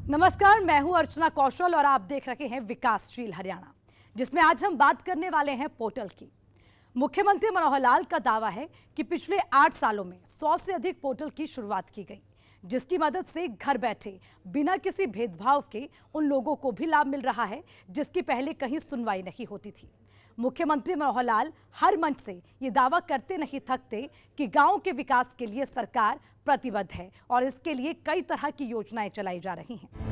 नमस्कार, मैं हूं अर्चना कौशल और आप देख रहे हैं विकासशील हरियाणा, जिसमें आज हम बात करने वाले हैं पोर्टल की। मुख्यमंत्री मनोहर लाल का दावा है कि पिछले 8 सालों में 100 से अधिक पोर्टल की शुरुआत की गई, जिसकी मदद से घर बैठे बिना किसी भेदभाव के उन लोगों को भी लाभ मिल रहा है जिसकी पहले कहीं सुनवाई नहीं होती थी। मुख्यमंत्री मनोहर लाल हर मंच से ये दावा करते नहीं थकते कि गांव के विकास के लिए सरकार प्रतिबद्ध है और इसके लिए कई तरह की योजनाएं चलाई जा रही हैं।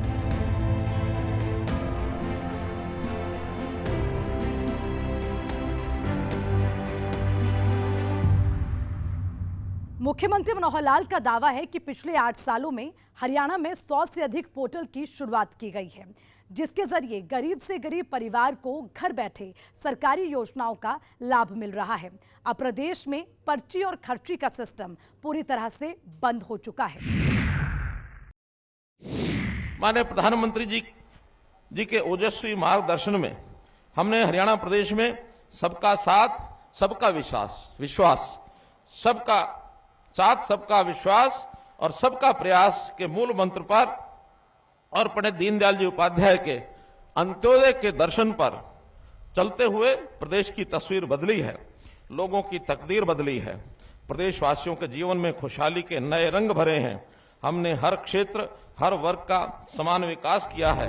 मुख्यमंत्री मनोहर लाल का दावा है कि पिछले 8 सालों में हरियाणा में 100 से अधिक पोर्टल की शुरुआत की गई है, जिसके जरिए गरीब से गरीब परिवार को घर बैठे सरकारी योजनाओं का लाभ मिल रहा है। अब प्रदेश में पर्ची और खर्ची का सिस्टम पूरी तरह से बंद हो चुका है। माननीय प्रधानमंत्री जी के ओजस्वी मार्गदर्शन में हमने हरियाणा प्रदेश में सबका साथ सबका विश्वास सबका साथ सबका विश्वास और सबका प्रयास के मूल मंत्र पर और पंडित दीनदयाल जी उपाध्याय के अंत्योदय के दर्शन पर चलते हुए प्रदेश की तस्वीर बदली है, लोगों की तकदीर बदली है, प्रदेशवासियों के जीवन में खुशहाली के नए रंग भरे हैं। हमने हर क्षेत्र हर वर्ग का समान विकास किया है।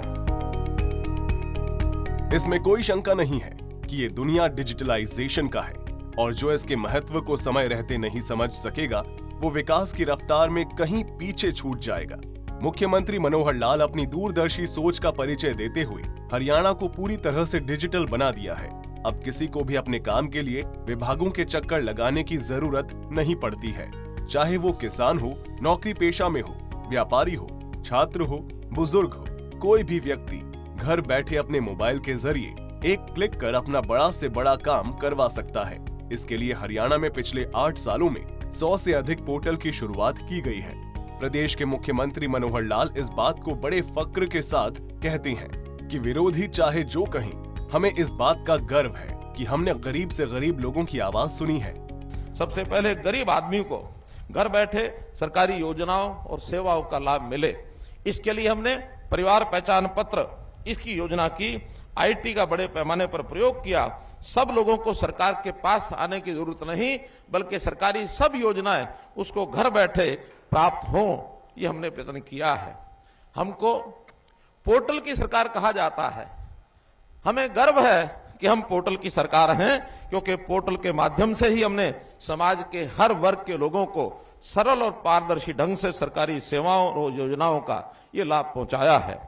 इसमें कोई शंका नहीं है कि ये दुनिया डिजिटलाइजेशन का है और जो इसके महत्व को समय रहते नहीं समझ सकेगा वो विकास की रफ्तार में कहीं पीछे छूट जाएगा। मुख्यमंत्री मनोहर लाल अपनी दूरदर्शी सोच का परिचय देते हुए हरियाणा को पूरी तरह से डिजिटल बना दिया है। अब किसी को भी अपने काम के लिए विभागों के चक्कर लगाने की जरूरत नहीं पड़ती है, चाहे वो किसान हो, नौकरी पेशा में हो, व्यापारी हो, छात्र हो, बुजुर्ग हो, कोई भी व्यक्ति घर बैठे अपने मोबाइल के जरिए एक क्लिक कर अपना बड़ा से बड़ा काम करवा सकता है। इसके लिए हरियाणा में पिछले 8 सालों में 100 से अधिक पोर्टल की शुरुआत की गई है। प्रदेश के मुख्यमंत्री मनोहर लाल इस बात को बड़े फक्र के साथ कहते हैं कि विरोधी चाहे जो कहें, हमें इस बात का गर्व है कि हमने गरीब से गरीब लोगों की आवाज सुनी है। सबसे पहले गरीब आदमी को घर बैठे सरकारी योजनाओं और सेवाओं का लाभ मिले, इसके लिए हमने परिवार पहचान पत्र इसकी योजना की, आईटी का बड़े पैमाने पर प्रयोग किया। सब लोगों को सरकार के पास आने की जरूरत नहीं, बल्कि सरकारी सब योजनाएं उसको घर बैठे प्राप्त हों, ये हमने प्रयत्न किया है। हमको पोर्टल की सरकार कहा जाता है। हमें गर्व है कि हम पोर्टल की सरकार हैं, क्योंकि पोर्टल के माध्यम से ही हमने समाज के हर वर्ग के लोगों को सरल और पारदर्शी ढंग से सरकारी सेवाओं और योजनाओं का ये लाभ पहुंचाया है।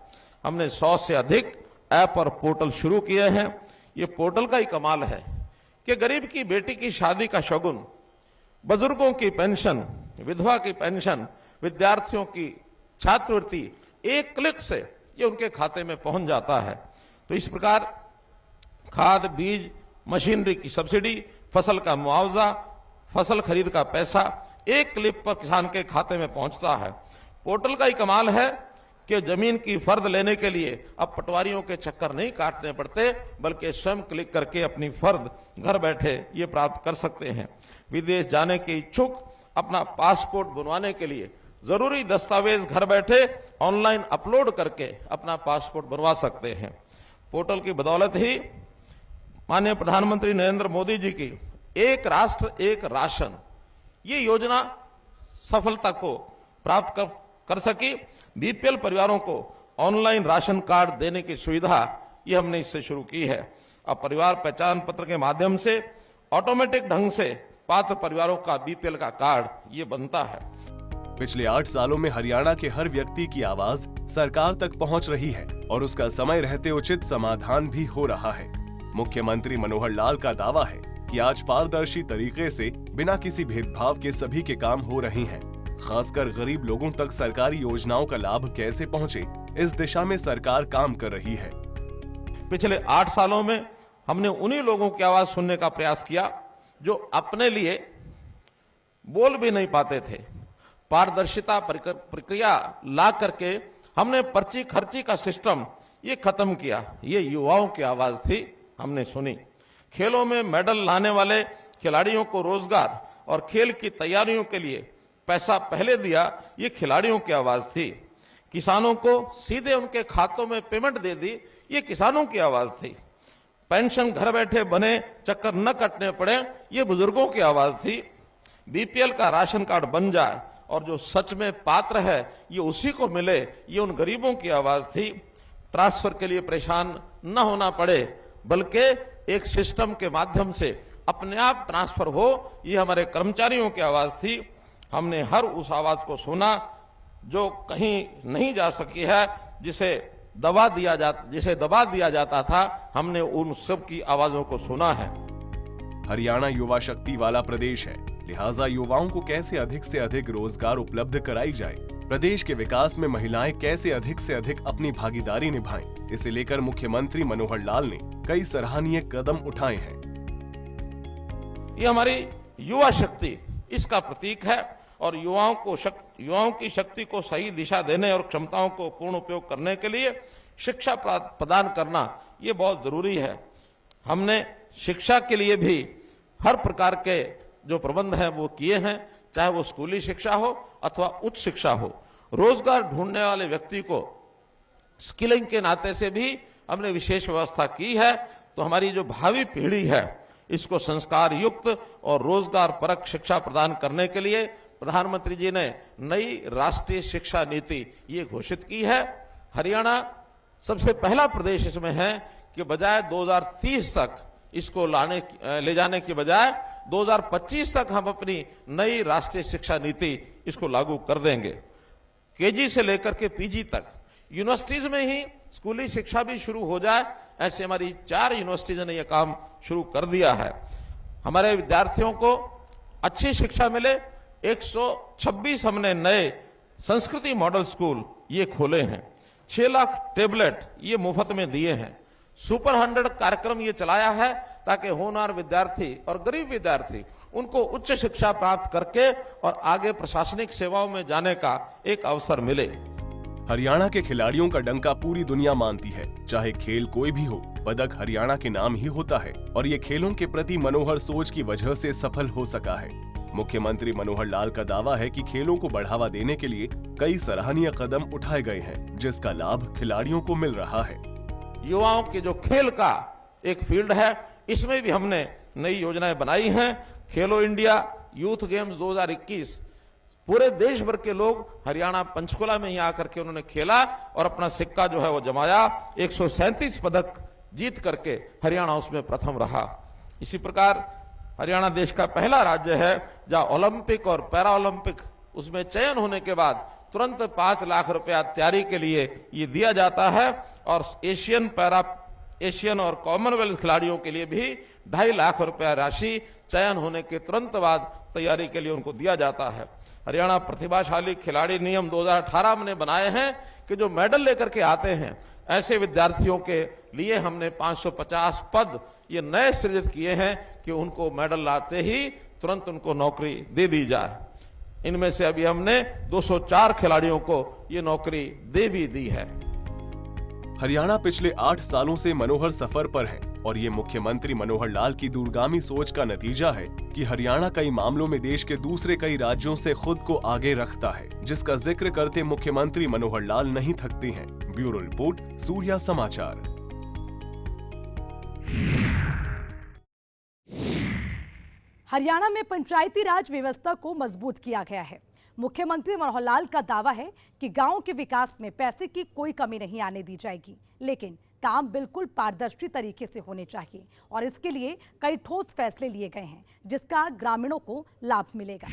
हमने 100 से अधिक ऐप और पोर्टल शुरू किए हैं। ये पोर्टल का ही कमाल है कि गरीब की बेटी की शादी का शगुन, बुजुर्गों की पेंशन, विधवा की पेंशन, विद्यार्थियों की छात्रवृत्ति एक क्लिक से ये उनके खाते में पहुंच जाता है। तो इस प्रकार खाद, बीज, मशीनरी की सब्सिडी, फसल का मुआवजा, फसल खरीद का पैसा एक क्लिक पर किसान के खाते में पहुंचता है। पोर्टल का ही कमाल है कि जमीन की फर्द लेने के लिए अब पटवारियों के चक्कर नहीं काटने पड़ते, बल्कि स्वयं क्लिक करके अपनी फर्द घर बैठे ये प्राप्त कर सकते हैं। विदेश जाने के इच्छुक अपना पासपोर्ट बनवाने के लिए जरूरी दस्तावेज घर बैठे ऑनलाइन अपलोड करके अपना पासपोर्ट बनवा सकते हैं। पोर्टल की बदौलत ही माननीय प्रधानमंत्री नरेंद्र मोदी जी की एक राष्ट्र एक राशन ये योजना सफलता को प्राप्त कर सकी। बीपीएल परिवारों को ऑनलाइन राशन कार्ड देने की सुविधा ये हमने इससे शुरू की है। अब परिवार पहचान पत्र के माध्यम से ऑटोमेटिक ढंग से पात्र परिवारों का बीपीएल का कार्ड ये बनता है। पिछले 8 सालों में हरियाणा के हर व्यक्ति की आवाज सरकार तक पहुंच रही है और उसका समय रहते उचित समाधान भी हो रहा है। मुख्यमंत्री मनोहर लाल का दावा है कि आज पारदर्शी तरीके से बिना किसी भेदभाव के सभी के काम हो रहे हैं। खासकर गरीब लोगों तक सरकारी योजनाओं का लाभ कैसे पहुंचे, इस दिशा में सरकार काम कर रही है। पिछले 8 सालों में हमने उन्हीं लोगों की आवाज सुनने का प्रयास किया जो अपने लिए बोल भी नहीं पाते थे। पारदर्शिता प्रक्रिया ला करके हमने पर्ची खर्ची का सिस्टम ये खत्म किया। ये युवाओं की आवाज थी, हमने सुनी। खेलों में मेडल लाने वाले खिलाड़ियों को रोजगार और खेल की तैयारियों के लिए पैसा पहले दिया, ये खिलाड़ियों की आवाज थी। किसानों को सीधे उनके खातों में पेमेंट दे दी, ये किसानों की आवाज थी। पेंशन घर बैठे बने, चक्कर न कटने पड़े, ये बुजुर्गों की आवाज थी। बीपीएल का राशन कार्ड बन जाए और जो सच में पात्र है ये उसी को मिले, ये उन गरीबों की आवाज थी। ट्रांसफर के लिए परेशान न होना पड़े, बल्कि एक सिस्टम के माध्यम से अपने आप ट्रांसफर हो, ये हमारे कर्मचारियों की आवाज थी। हमने हर उस आवाज को सुना जो कहीं नहीं जा सकी है, जिसे दबा दिया जाता था, हमने उन सब की आवाजों को सुना है। हरियाणा युवा शक्ति वाला प्रदेश है, लिहाजा युवाओं को कैसे अधिक से अधिक रोजगार उपलब्ध कराई जाए, प्रदेश के विकास में महिलाएं कैसे अधिक से अधिक अपनी भागीदारी निभाएं, इसे लेकर मुख्यमंत्री मनोहर लाल ने कई सराहनीय कदम उठाए हैं। ये हमारी युवा शक्ति इसका प्रतीक है और युवाओं की शक्ति को सही दिशा देने और क्षमताओं को पूर्ण उपयोग करने के लिए शिक्षा प्रदान करना ये बहुत जरूरी है। हमने शिक्षा के लिए भी हर प्रकार के जो प्रबंध हैं वो किए हैं, चाहे वो स्कूली शिक्षा हो अथवा उच्च शिक्षा हो। रोजगार ढूंढने वाले व्यक्ति को स्किलिंग के नाते से भी हमने विशेष व्यवस्था की है। तो हमारी जो भावी पीढ़ी है इसको संस्कार युक्त और रोजगार परक शिक्षा प्रदान करने के लिए प्रधानमंत्री जी ने नई राष्ट्रीय शिक्षा नीति ये घोषित की है। हरियाणा सबसे पहला प्रदेश इसमें है कि बजाय 2030 तक इसको ले जाने की बजाय 2025 तक हम अपनी नई राष्ट्रीय शिक्षा नीति इसको लागू कर देंगे। केजी से लेकर के पीजी तक यूनिवर्सिटीज में ही स्कूली शिक्षा भी शुरू हो जाए, ऐसे हमारी 4 यूनिवर्सिटीज ने यह काम शुरू कर दिया है। हमारे विद्यार्थियों को अच्छी शिक्षा मिले, 126 हमने नए संस्कृति मॉडल स्कूल ये खोले हैं। 6 लाख टेबलेट ये मुफ्त में दिए हैं। सुपर 100 कार्यक्रम ये चलाया है ताकि होनहार विद्यार्थी और गरीब विद्यार्थी उनको उच्च शिक्षा प्राप्त करके और आगे प्रशासनिक सेवाओं में जाने का एक अवसर मिले। हरियाणा के खिलाड़ियों का डंका पूरी दुनिया मानती है, चाहे खेल कोई भी हो, पदक हरियाणा के नाम ही होता है और ये खेलों के प्रति मनोहर सोच की वजह से सफल हो सका है। मुख्यमंत्री मनोहर लाल का दावा है कि खेलों को बढ़ावा देने के लिए कई सराहनीय कदम उठाए गए हैं, जिसका लाभ खिलाड़ियों को मिल रहा है। युवाओं के जो खेल का एक फील्ड है, इसमें भी हमने नई योजनाएं बनाई हैं। खेलो इंडिया यूथ गेम्स 2021 पूरे देश भर के लोग हरियाणा पंचकुला में ही आकर के उन्होंने खेला और अपना सिक्का जो है वो जमाया। 137 पदक जीत करके हरियाणा उसमें प्रथम रहा। इसी प्रकार हरियाणा देश का पहला राज्य है जहां ओलंपिक और पैरा ओलंपिक उसमें चयन होने के बाद तुरंत 5 लाख रुपया तैयारी के लिए ये दिया जाता है और एशियन और कॉमनवेल्थ खिलाड़ियों के लिए भी 2.5 लाख रुपया राशि चयन होने के तुरंत बाद तैयारी के लिए उनको दिया जाता है। हरियाणा प्रतिभाशाली खिलाड़ी नियम 2018 हमने बनाए हैं कि जो मेडल लेकर के आते हैं ऐसे विद्यार्थियों के लिए हमने 550 पद ये नए सृजित किए हैं कि उनको मेडल लाते ही तुरंत उनको नौकरी दे दी जाए। इनमें से अभी हमने 204 खिलाड़ियों को ये नौकरी दे भी दी है। हरियाणा पिछले 8 सालों से मनोहर सफर पर है और ये मुख्यमंत्री मनोहर लाल की दूरगामी सोच का नतीजा है कि हरियाणा कई मामलों में देश के दूसरे कई राज्यों से खुद को आगे रखता है, जिसका जिक्र करते मुख्यमंत्री मनोहर लाल नहीं थकते हैं। ब्यूरो रिपोर्ट, सूर्या समाचार। हरियाणा में पंचायती राज व्यवस्था को मजबूत किया गया है। मुख्यमंत्री मनोहर लाल का दावा है कि गांव के विकास में पैसे की कोई कमी नहीं आने दी जाएगी, लेकिन काम बिल्कुल पारदर्शी तरीके से होने चाहिए और इसके लिए कई ठोस फैसले लिए गए हैं, जिसका ग्रामीणों को लाभ मिलेगा।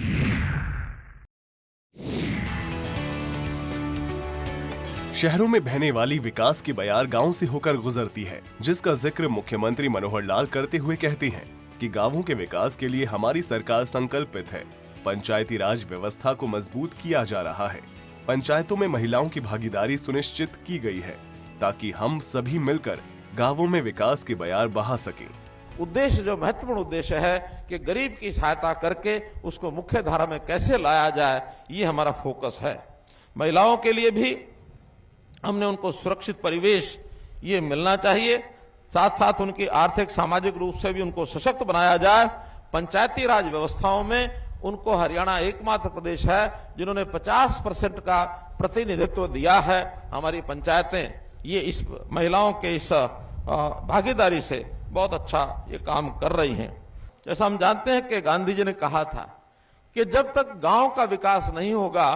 शहरों में बहने वाली विकास की बयार गांव से होकर गुजरती है, जिसका जिक्र मुख्यमंत्री मनोहर लाल करते हुए कहते हैं कि गांवों के विकास के लिए हमारी सरकार संकल्पित है। पंचायती राज व्यवस्था को मजबूत किया जा रहा है। पंचायतों में महिलाओं की भागीदारी सुनिश्चित की गई है ताकि हम सभी मिलकर गांवों में विकास की बयार बहा सकें। उद्देश्य जो महत्वपूर्ण उद्देश्य है कि गरीब की सहायता करके उसको मुख्य धारा में कैसे लाया जाए, ये हमारा फोकस है। महिलाओं के लिए भी हमने उनको सुरक्षित परिवेश ये मिलना चाहिए, साथ साथ उनकी आर्थिक सामाजिक रूप से भी उनको सशक्त बनाया जाए। पंचायती राज व्यवस्थाओं में उनको हरियाणा एकमात्र प्रदेश है जिन्होंने 50% का प्रतिनिधित्व दिया है। हमारी पंचायतें ये इस महिलाओं के इस भागीदारी से बहुत अच्छा ये काम कर रही हैं। जैसा हम जानते हैं कि गांधी जी ने कहा था कि जब तक गांव का विकास नहीं होगा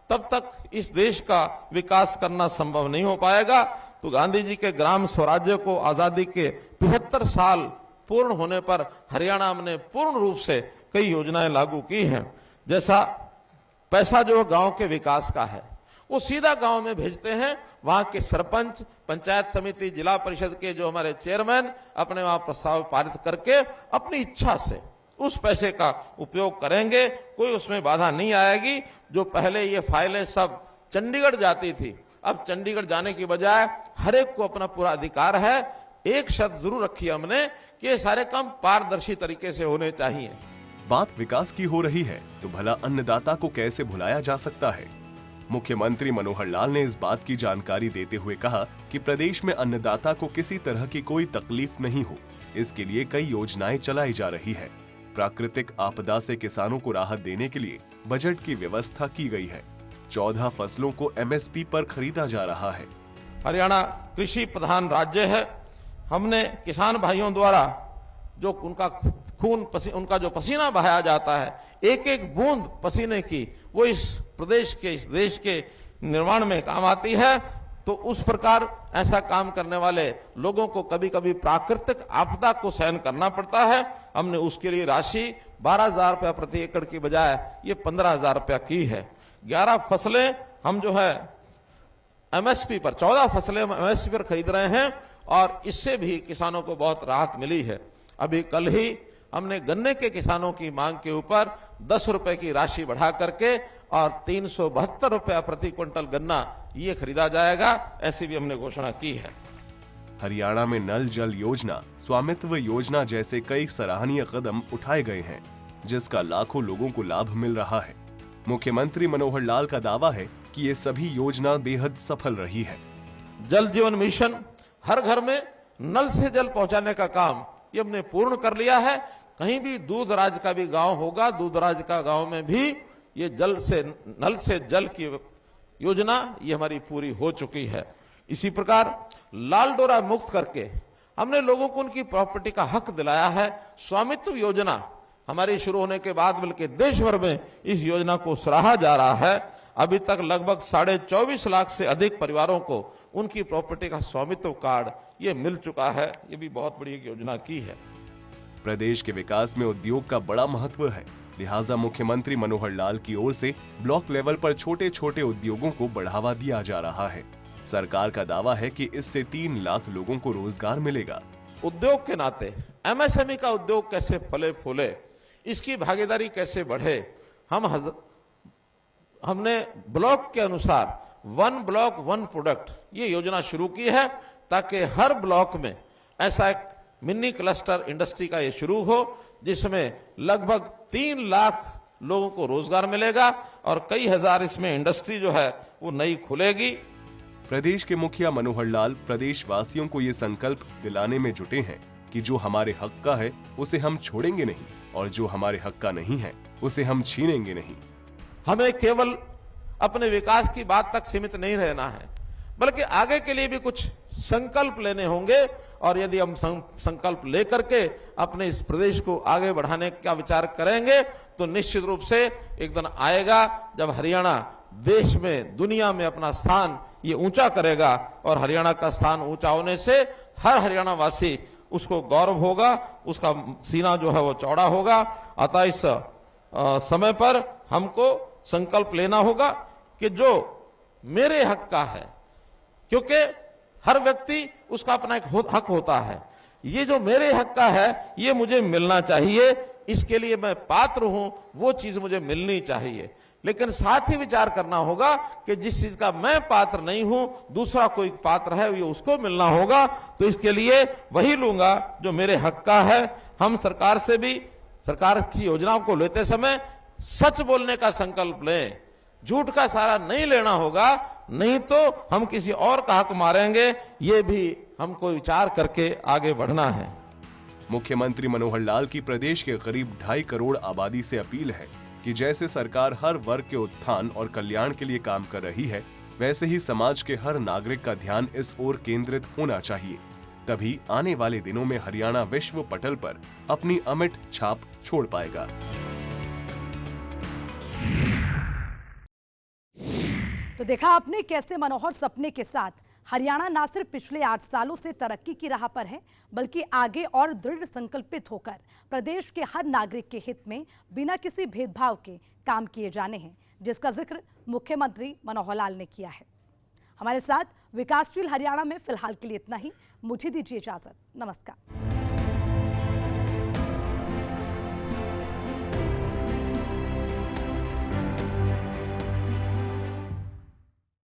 तब तक इस देश का विकास करना संभव नहीं हो पाएगा। तो गांधी जी के ग्राम स्वराज्य को आजादी के 75 साल पूर्ण होने पर हरियाणा ने पूर्ण रूप से कई योजनाएं लागू की हैं। जैसा पैसा जो गांव के विकास का है वो सीधा गांव में भेजते हैं। वहां के सरपंच, पंचायत समिति, जिला परिषद के जो हमारे चेयरमैन अपने वहां प्रस्ताव पारित करके अपनी इच्छा से उस पैसे का उपयोग करेंगे, कोई उसमें बाधा नहीं आएगी। जो पहले ये फाइलें सब चंडीगढ़ जाती थी, अब चंडीगढ़ जाने की बजाय हर एक को अपना पूरा अधिकार है। एक शर्त जरूर रखी हमने कि ये सारे काम पारदर्शी तरीके से होने चाहिए। बात विकास की हो रही है तो भला अन्नदाता को कैसे भुलाया जा सकता है। मुख्यमंत्री मनोहर लाल ने इस बात की जानकारी देते हुए कहा कि प्रदेश में अन्नदाता को किसी तरह की कोई तकलीफ नहीं हो, इसके लिए कई योजनाएं चलाई जा रही है। प्राकृतिक आपदा से किसानों को राहत देने के लिए बजट की व्यवस्था की गई है। 14 फसलों को MSP पर खरीदा जा रहा है। हरियाणा कृषि प्रधान राज्य है। हमने किसान भाइयों द्वारा जो उनका उनका जो पसीना बहाया जाता है, एक एक बूंद पसीने की, वो इस प्रदेश के, इस देश के निर्माण में काम आती है। तो उस प्रकार ऐसा काम करने वाले लोगों को कभी कभी प्राकृतिक आपदा को सहन करना पड़ता है। हमने उसके लिए राशि 12,000 रुपया प्रति एकड़ की बजाय ये 15,000 रुपया की है। 11 फसलें हम जो है MSP पर, 14 फसलें MSP पर खरीद रहे हैं और इससे भी किसानों को बहुत राहत मिली है। अभी कल ही हमने गन्ने के किसानों की मांग के ऊपर 10 रुपए की राशि बढ़ा करके और 372 रुपया प्रति क्विंटल गन्ना ये खरीदा जाएगा, ऐसी भी हमने घोषणा की है। हरियाणा में नल जल योजना, स्वामित्व योजना जैसे कई सराहनीय कदम उठाए गए हैं, जिसका लाखों लोगों को लाभ मिल रहा है। मुख्यमंत्री मनोहर लाल का दावा है कि ये सभी योजना बेहद सफल रही है। जल जीवन मिशन, हर घर में नल से जल पहुंचाने का काम ये हमने पूर्ण कर लिया है। कहीं भी दूर दराज का भी गांव होगा, दूर दराज का गांव में भी ये नल से जल की योजना ये हमारी पूरी हो चुकी है। इसी प्रकार लाल डोरा मुक्त करके हमने लोगों को उनकी प्रॉपर्टी का हक दिलाया है। स्वामित्व योजना हमारी शुरू होने के बाद बल्कि देश भर में इस योजना को सराहा जा रहा है। अभी तक लगभग 24.5 लाख से अधिक परिवारों को उनकी प्रॉपर्टी का स्वामित्व कार्ड ये मिल चुका है। ये भी बहुत बड़ी एक योजना की है। प्रदेश के विकास में उद्योग का बड़ा महत्व है, लिहाजा मुख्यमंत्री मनोहर लाल की ओर से ब्लॉक लेवल पर छोटे छोटे उद्योगों को बढ़ावा दिया जा रहा है। सरकार का दावा है कि इससे 3 लाख लोगों को रोजगार मिलेगा। उद्योग के नाते MSME का उद्योग कैसे फले फूले, इसकी भागीदारी कैसे बढ़े, हमने ब्लॉक के अनुसार 1 ब्लॉक 1 प्रोडक्ट ये योजना शुरू की है, ताकि हर ब्लॉक में ऐसा एक मिनी क्लस्टर इंडस्ट्री का ये शुरू हो, जिसमें लगभग 3 लाख लोगों को रोजगार मिलेगा और कई हजार इसमें इंडस्ट्री जो है वो नई खुलेगी। प्रदेश के मुखिया मनोहर लाल प्रदेशवासियों को ये संकल्प दिलाने में जुटे हैं कि जो हमारे हक का है उसे हम छोड़ेंगे नहीं और जो हमारे हक का नहीं है उसे हम छीनेंगे नहीं। हमें केवल अपने विकास की बात तक सीमित नहीं रहना है, बल्कि आगे के लिए भी कुछ संकल्प लेने होंगे। और यदि हम संकल्प लेकर के अपने इस प्रदेश को आगे बढ़ाने का विचार करेंगे तो निश्चित रूप से एक दिन आएगा जब हरियाणा देश में, दुनिया में अपना स्थान ये ऊंचा करेगा। और हरियाणा का स्थान ऊंचा होने से हर हरियाणा वासी उसको गौरव होगा, उसका सीना जो है वो चौड़ा होगा। अतः इस समय पर हमको संकल्प लेना होगा कि जो मेरे हक का है, क्योंकि हर व्यक्ति उसका अपना एक हक होता है, ये जो मेरे हक का है ये मुझे मिलना चाहिए, इसके लिए मैं पात्र हूं, वो चीज मुझे मिलनी चाहिए। लेकिन साथ ही विचार करना होगा कि जिस चीज का मैं पात्र नहीं हूं, दूसरा कोई पात्र है, ये उसको मिलना होगा। तो इसके लिए वही लूंगा जो मेरे हक का है। हम सरकार से भी, सरकार की योजनाओं को लेते समय सच बोलने का संकल्प लें, झूठ का सहारा नहीं लेना होगा, नहीं तो हम किसी और का हक मारेंगे। ये भी हमको विचार करके आगे बढ़ना है। मुख्यमंत्री मनोहर लाल की प्रदेश के करीब 2.5 करोड़ आबादी से अपील है कि जैसे सरकार हर वर्ग के उत्थान और कल्याण के लिए काम कर रही है, वैसे ही समाज के हर नागरिक का ध्यान इस ओर केंद्रित होना चाहिए। तभी आने वाले दिनों में हरियाणा विश्व पटल पर अपनी अमिट छाप छोड़ पाएगा। तो देखा आपने कैसे मनोहर सपने के साथ हरियाणा न सिर्फ पिछले 8 सालों से तरक्की की राह पर है, बल्कि आगे और दृढ़ संकल्पित होकर प्रदेश के हर नागरिक के हित में बिना किसी भेदभाव के काम किए जाने हैं, जिसका जिक्र मुख्यमंत्री मनोहर लाल ने किया है। हमारे साथ विकासशील हरियाणा में फिलहाल के लिए इतना ही। मुझे दीजिए इजाजत। नमस्कार।